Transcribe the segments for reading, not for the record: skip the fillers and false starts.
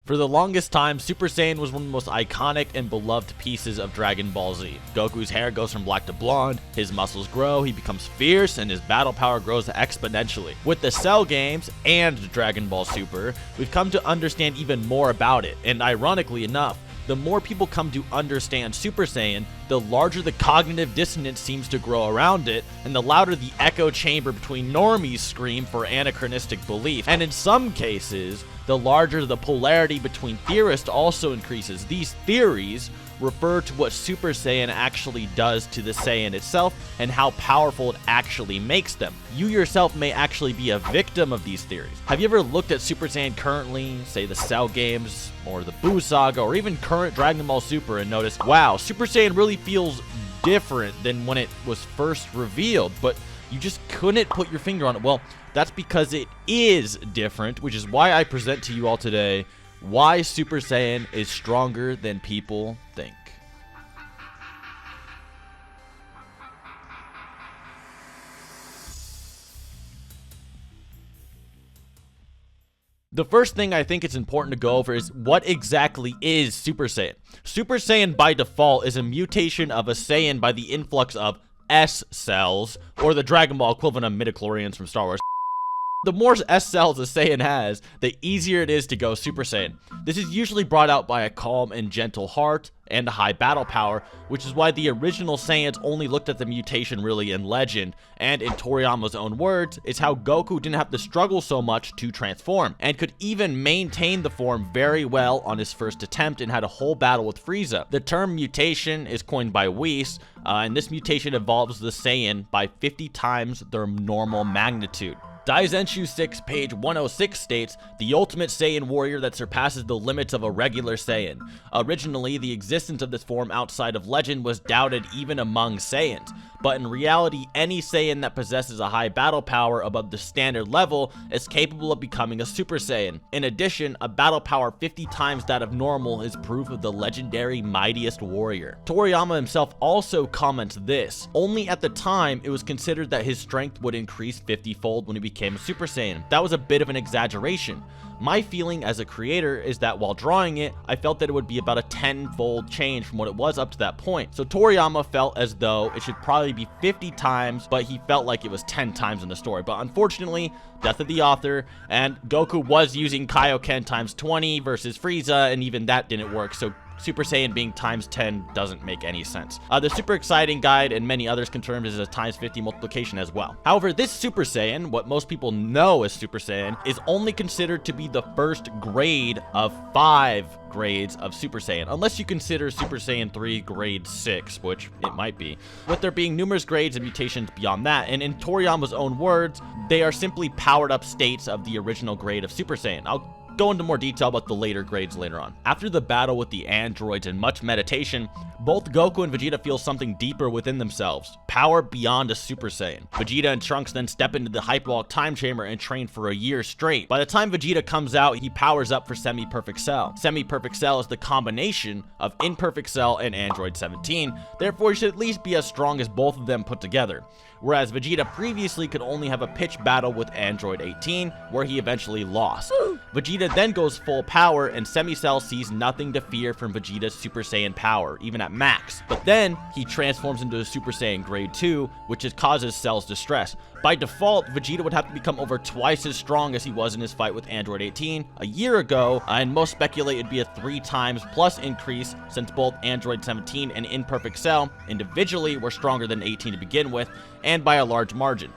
For the longest time, Super Saiyan was one of the most iconic and beloved pieces of Dragon Ball Z. Goku's hair goes from black to blonde, his muscles grow, he becomes fierce, and his battle power grows exponentially. With the Cell games and Dragon Ball Super, we've come to understand even more about it, and ironically enough, the more people come to understand Super Saiyan, the larger the cognitive dissonance seems to grow around it, and the louder the echo chamber between normies scream for anachronistic belief. And in some cases, the larger the polarity between theorists also increases. These theories refer to what Super Saiyan actually does to the Saiyan itself and how powerful it actually makes them. You yourself may actually be a victim of these theories. Have you ever looked at Super Saiyan currently, say the Cell games, or the Buu Saga, or even current Dragon Ball Super, and noticed, wow, Super Saiyan really feels different than when it was first revealed, but you just couldn't put your finger on it? Well, that's because it is different, which is why I present to you all today why Super Saiyan is stronger than people think. The first thing I think it's important to go over is what exactly is Super Saiyan. Super Saiyan by default is a mutation of a Saiyan by the influx of S cells, or the Dragon Ball equivalent of midichlorians from Star Wars. The more S cells a Saiyan has, the easier it is to go Super Saiyan. This is usually brought out by a calm and gentle heart and a high battle power, which is why the original Saiyans only looked at the mutation really in Legend, and in Toriyama's own words, it's how Goku didn't have to struggle so much to transform, and could even maintain the form very well on his first attempt and had a whole battle with Frieza. The term mutation is coined by Whis, and this mutation evolves the Saiyan by 50 times their normal magnitude. Daizenshu 6, page 106 states, the ultimate Saiyan warrior that surpasses the limits of a regular Saiyan. Originally, the existence of this form outside of Legend was doubted even among Saiyans, but in reality, any Saiyan that possesses a high battle power above the standard level is capable of becoming a Super Saiyan. In addition, a battle power 50 times that of normal is proof of the legendary mightiest warrior. Toriyama himself also comments this. Only at the time, it was considered that his strength would increase 50-fold when he became a Super Saiyan. That was a bit of an exaggeration. My feeling as a creator is that while drawing it, I felt that it would be about a 10-fold change from what it was up to that point. So Toriyama felt as though it should probably be 50 times, but he felt like it was 10 times in the story. But unfortunately, death of the author, and Goku was using Kaioken times 20 versus Frieza, and even that didn't work, so Super Saiyan being times 10 doesn't make any sense. The Super Exciting Guide and many others confirmed it as a times 50 multiplication as well. However, this Super Saiyan, what most people know as Super Saiyan, is only considered to be the first grade of 5 grades of Super Saiyan, unless you consider Super Saiyan 3 grade 6, which it might be, with there being numerous grades and mutations beyond that, and in Toriyama's own words, they are simply powered up states of the original grade of Super Saiyan. I'll go into more detail about the later grades later on. After the battle with the androids and much meditation, both Goku and Vegeta feel something deeper within themselves, power beyond a Super Saiyan. Vegeta and Trunks then step into the Hyperwalk time chamber and train for a year straight. By the time Vegeta comes out, he powers up for Semi-Perfect Cell. Semi-Perfect Cell is the combination of Imperfect Cell and Android 17, therefore he should at least be as strong as both of them put together. Whereas Vegeta previously could only have a pitched battle with Android 18, where he eventually lost. Vegeta then goes full power, and Semi-Cell sees nothing to fear from Vegeta's Super Saiyan power, even at max. But then, he transforms into a Super Saiyan Grade 2, which causes Cell's distress. By default, Vegeta would have to become over twice as strong as he was in his fight with Android 18 a year ago, and most speculate it'd be a 3 times plus increase, since both Android 17 and Imperfect Cell individually were stronger than 18 to begin with, and by a large margin.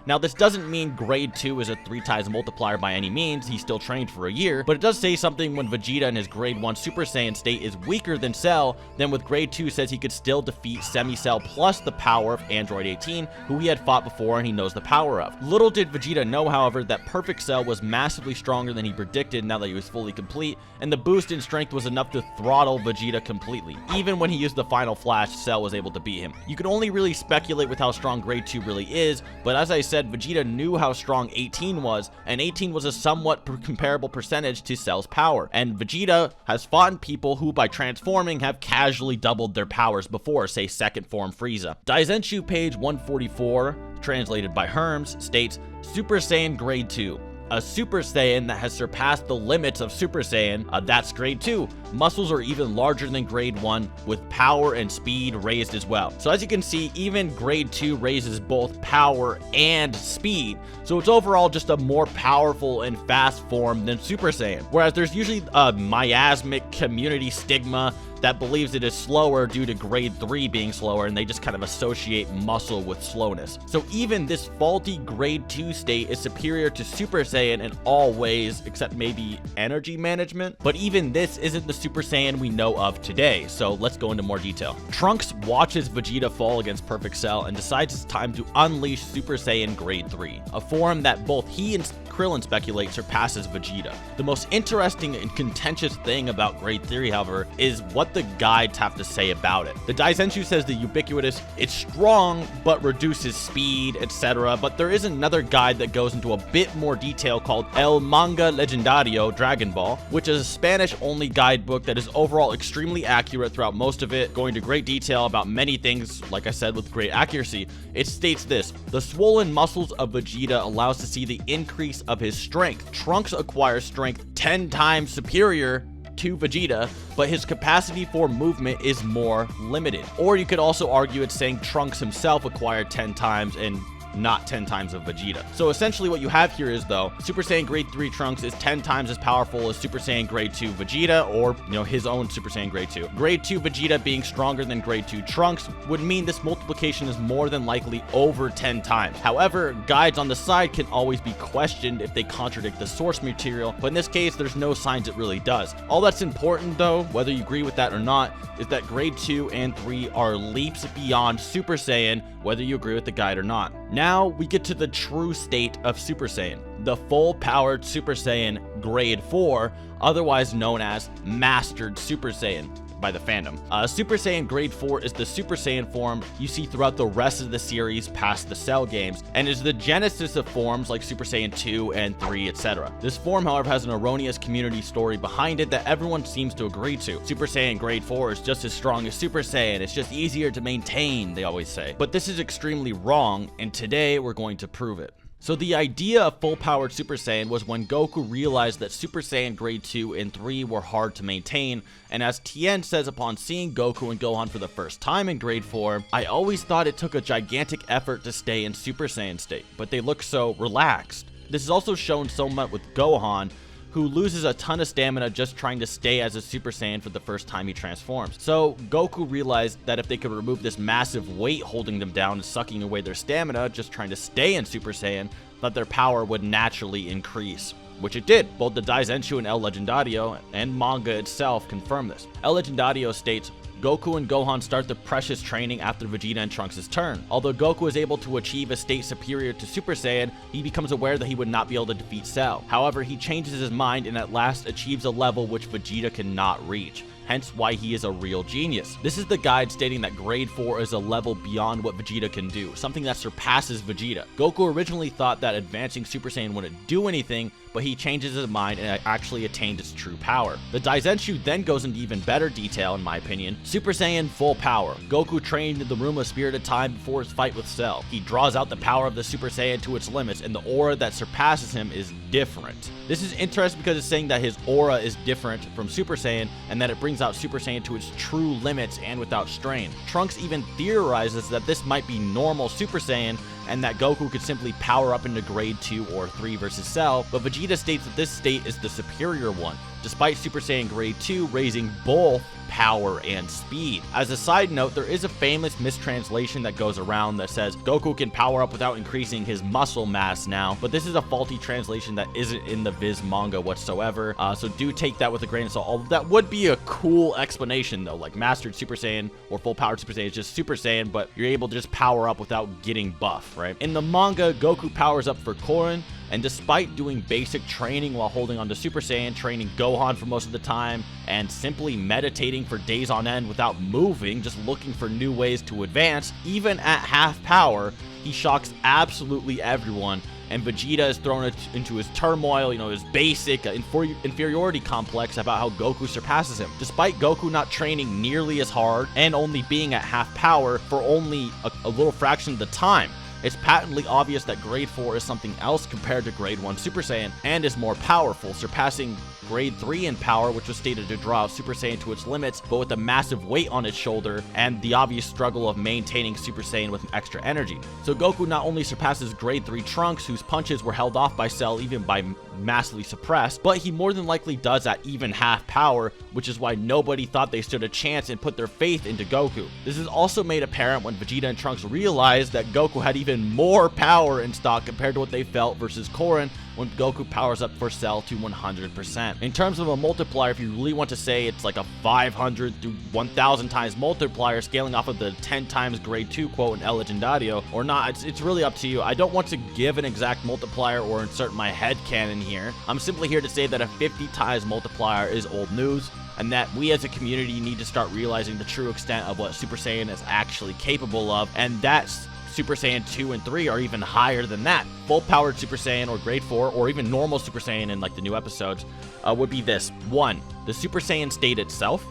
Now, this doesn't mean Grade 2 is a 3 times multiplier by any means, he still trained for a year, but it does say something when Vegeta in his Grade 1 Super Saiyan state is weaker than Cell, then with Grade 2 says he could still defeat Semi-Cell plus the power of Android 18, who he had fought before and he knows the power of. Little did Vegeta know, however, that Perfect Cell was massively stronger than he predicted now that he was fully complete, and the boost in strength was enough to throttle Vegeta completely. Even when he used the final flash, Cell was able to beat him. You can only really speculate with how strong Grade 2 really is, but as I said, Vegeta knew how strong 18 was, and 18 was a somewhat comparable percentage to Cell's power. And Vegeta has fought people who, by transforming, have casually doubled their powers before, say second form Frieza. Daizenshu page 144, translated by Herms, states, Super Saiyan Grade 2. A Super Saiyan that has surpassed the limits of Super Saiyan, that's grade 2. Muscles are even larger than grade 1, with power and speed raised as well. So as you can see, even grade 2 raises both power and speed. So it's overall just a more powerful and fast form than Super Saiyan. Whereas there's usually a miasmic community stigma that believes it is slower due to grade 3 being slower, and they just kind of associate muscle with slowness. So even this faulty grade 2 state is superior to Super Saiyan in all ways except maybe energy management. But even this isn't the Super Saiyan we know of today, so let's go into more detail. Trunks watches Vegeta fall against Perfect Cell and decides it's time to unleash Super Saiyan Grade 3, a form that both he and Krillin speculate surpasses Vegeta. The most interesting and contentious thing about Grade 3, however, is what the guides have to say about it. The Daizenshu says the ubiquitous, it's strong but reduces speed, etc. But there is another guide that goes into a bit more detail called El Manga Legendario Dragon Ball, which is a Spanish-only guidebook that is overall extremely accurate throughout most of it, going into great detail about many things, like I said, with great accuracy. It states this: the swollen muscles of Vegeta allows to see the increase of his strength. Trunks acquires strength 10 times superior to Vegeta, but his capacity for movement is more limited. Or you could also argue it's saying Trunks himself acquired 10 times and not 10 times of Vegeta. So essentially what you have here is, though, Super Saiyan Grade 3 Trunks is 10 times as powerful as Super Saiyan Grade 2 Vegeta, or, his own Super Saiyan Grade 2. Grade 2 Vegeta being stronger than Grade 2 Trunks would mean this multiplication is more than likely over 10 times. However, guides on the side can always be questioned if they contradict the source material, but in this case, there's no signs it really does. All that's important, though, whether you agree with that or not, is that Grade 2 and 3 are leaps beyond Super Saiyan, whether you agree with the guide or not. Now we get to the true state of Super Saiyan, the full-powered Super Saiyan Grade 4, otherwise known as Mastered Super Saiyan by the fandom. Super Saiyan Grade 4 is the Super Saiyan form you see throughout the rest of the series past the Cell games, and is the genesis of forms like Super Saiyan 2 and 3, etc. This form, however, has an erroneous community story behind it that everyone seems to agree to. Super Saiyan Grade 4 is just as strong as Super Saiyan, it's just easier to maintain, they always say. But this is extremely wrong, and today we're going to prove it. So the idea of full-powered Super Saiyan was when Goku realized that Super Saiyan Grade 2 and 3 were hard to maintain, and as Tien says upon seeing Goku and Gohan for the first time in Grade 4, I always thought it took a gigantic effort to stay in Super Saiyan state, but they look so relaxed. This is also shown somewhat with Gohan, who loses a ton of stamina just trying to stay as a Super Saiyan for the first time he transforms. So Goku realized that if they could remove this massive weight holding them down and sucking away their stamina just trying to stay in Super Saiyan, that their power would naturally increase. Which it did. Both the Daizenshu and El Legendario and manga itself confirm this. El Legendario states, Goku and Gohan start the precious training after Vegeta and Trunks' turn. Although Goku is able to achieve a state superior to Super Saiyan, he becomes aware that he would not be able to defeat Cell. However, he changes his mind and at last achieves a level which Vegeta cannot reach. Hence why he is a real genius. This is the guide stating that Grade 4 is a level beyond what Vegeta can do, something that surpasses Vegeta. Goku originally thought that advancing Super Saiyan wouldn't do anything, but he changes his mind and actually attained its true power. The Daizenshu then goes into even better detail, in my opinion. Super Saiyan full power. Goku trained in the room of spirited time before his fight with Cell. He draws out the power of the Super Saiyan to its limits, and the aura that surpasses him is different. This is interesting because it's saying that his aura is different from Super Saiyan, and that it brings out Super Saiyan to its true limits and without strain. Trunks even theorizes that this might be normal Super Saiyan, and that Goku could simply power up into Grade 2 or 3 versus Cell, but Vegeta states that this state is the superior one, despite Super Saiyan Grade 2 raising both power and speed. As a side note, there is a famous mistranslation that goes around that says Goku can power up without increasing his muscle mass now, but this is a faulty translation that isn't in the Viz manga whatsoever, so do take that with a grain of salt. Although that would be a cool explanation though, like Mastered Super Saiyan or Full Powered Super Saiyan is just Super Saiyan, but you're able to just power up without getting buff, right? In the manga, Goku powers up for Korin, and despite doing basic training while holding on to Super Saiyan, training Gohan for most of the time, and simply meditating for days on end without moving, just looking for new ways to advance, even at half power, he shocks absolutely everyone, and Vegeta is thrown into his turmoil, his basic inferiority complex about how Goku surpasses him. Despite Goku not training nearly as hard and only being at half power for only a little fraction of the time, It's patently obvious that Grade 4 is something else compared to Grade 1 Super Saiyan, and is more powerful, surpassing Grade 3 in power, which was stated to draw Super Saiyan to its limits, but with a massive weight on its shoulder, and the obvious struggle of maintaining Super Saiyan with extra energy. So Goku not only surpasses Grade 3 Trunks, whose punches were held off by Cell even by massively suppressed, but he more than likely does at even half power, which is why nobody thought they stood a chance and put their faith into Goku. This is also made apparent when Vegeta and Trunks realized that Goku had even more power in stock compared to what they felt versus Korin when Goku powers up for Cell to 100%. In terms of a multiplier, if you really want to say it's like a 500 to 1000 times multiplier, scaling off of the 10 times Grade 2 quote in El Legendario or not, it's really up to you. I don't want to give an exact multiplier or insert my headcanon here. I'm simply here to say that a 50 times multiplier is old news, and that we as a community need to start realizing the true extent of what Super Saiyan is actually capable of, and that's Super Saiyan 2 and 3 are even higher than that. Full-powered Super Saiyan or Grade 4 or even normal Super Saiyan in like the new episodes would be this. 1. The Super Saiyan state itself.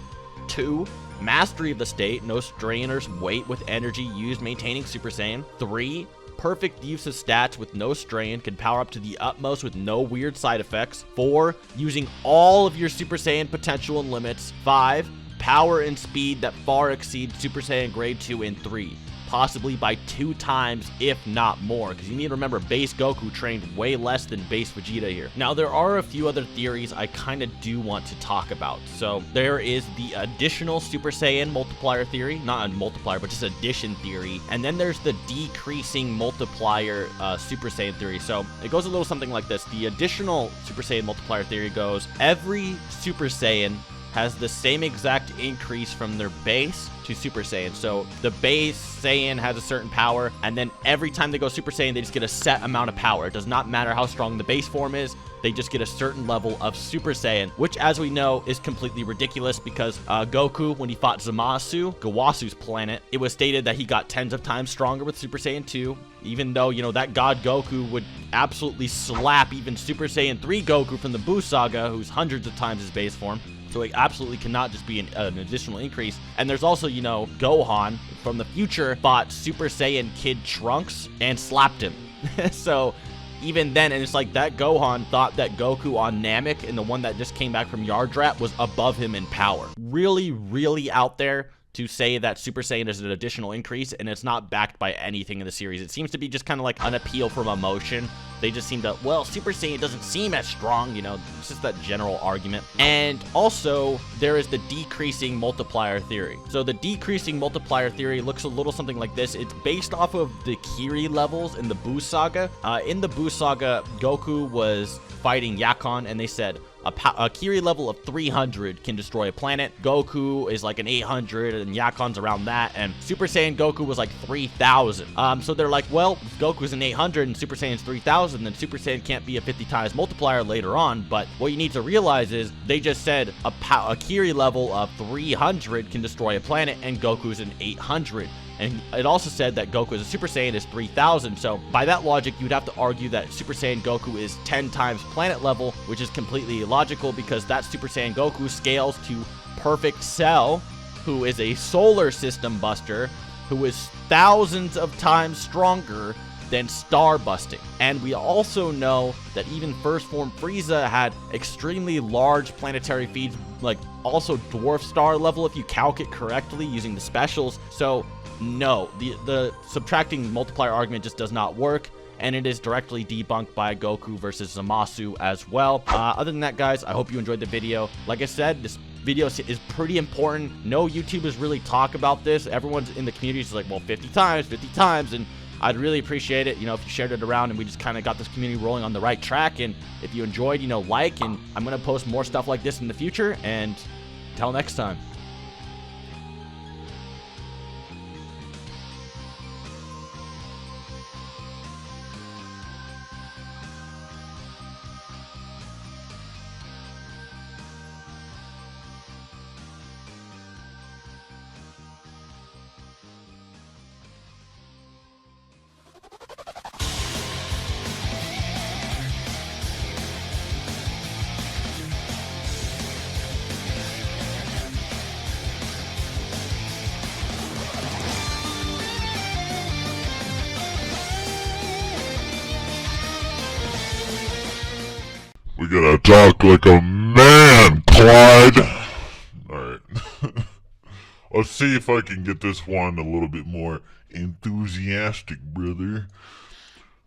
2. Mastery of the state, no strain or weight with energy used maintaining Super Saiyan. 3. Perfect use of stats with no strain, can power up to the utmost with no weird side effects. 4. Using all of your Super Saiyan potential and limits. 5. Power and speed that far exceed Super Saiyan Grade 2 and 3. Possibly by 2 times, if not more, because you need to remember base Goku trained way less than base Vegeta here. Now, there are a few other theories I kind of do want to talk about. So there is the additional Super Saiyan multiplier theory, not a multiplier, but just addition theory. And then there's the decreasing multiplier Super Saiyan theory. So it goes a little something like this. The additional Super Saiyan multiplier theory goes, every Super Saiyan has the same exact increase from their base to Super Saiyan. So the base Saiyan has a certain power, and then every time they go Super Saiyan, they just get a set amount of power. It does not matter how strong the base form is. They just get a certain level of Super Saiyan, which, as we know, is completely ridiculous because Goku, when he fought Zamasu, Gawasu's planet, it was stated that he got tens of times stronger with Super Saiyan 2, even though, you know, that God Goku would absolutely slap even Super Saiyan 3 Goku from the Buu Saga, who's hundreds of times his base form. So it absolutely cannot just be an additional increase. And there's also, you know, Gohan from the future fought Super Saiyan Kid Trunks and slapped him. So even then, and it's like that Gohan thought that Goku on Namek and the one that just came back from Yardrat was above him in power. Really, really out there to say that Super Saiyan is an additional increase, and it's not backed by anything in the series. It seems to be just kind of like an appeal from emotion. They just seem to, well, Super Saiyan doesn't seem as strong, you know, it's just that general argument. And also, there is the decreasing multiplier theory. So the decreasing multiplier theory looks a little something like this. It's based off of the Kiri levels in the Buu Saga. In the Buu Saga, Goku was fighting Yakon, and they said a Kiri level of 300 can destroy a planet. Goku is like an 800, and Yakon's around that, and Super Saiyan Goku was like 3000. So they're like, well, if Goku's an 800 and Super Saiyan's 3000, then Super Saiyan can't be a 50 times multiplier later on. But what you need to realize is they just said a Kiri level of 300 can destroy a planet, and Goku's an 800. And it also said that Goku as a Super Saiyan is 3000. So by that logic, you'd have to argue that Super Saiyan Goku is 10 times planet level, which is completely illogical because that Super Saiyan Goku scales to Perfect Cell, who is a solar system buster, who is thousands of times stronger than Star Busting. And we also know that even First Form Frieza had extremely large planetary feeds, like also Dwarf Star level if you calc it correctly using the specials. So no, the subtracting multiplier argument just does not work, and it is directly debunked by Goku versus Zamasu as well. Other than that, guys, I hope you enjoyed the video. Like I said, this video is pretty important. No YouTubers really talk about this. Everyone's in the community is like, well, 50 times, and I'd really appreciate it, you know, if you shared it around and we just kind of got this community rolling on the right track. And if you enjoyed, you know, like, and I'm going to post more stuff like this in the future. And until next time. talk like a man, Clyde. Alright. Let's see if I can get this one a little bit more enthusiastic, brother.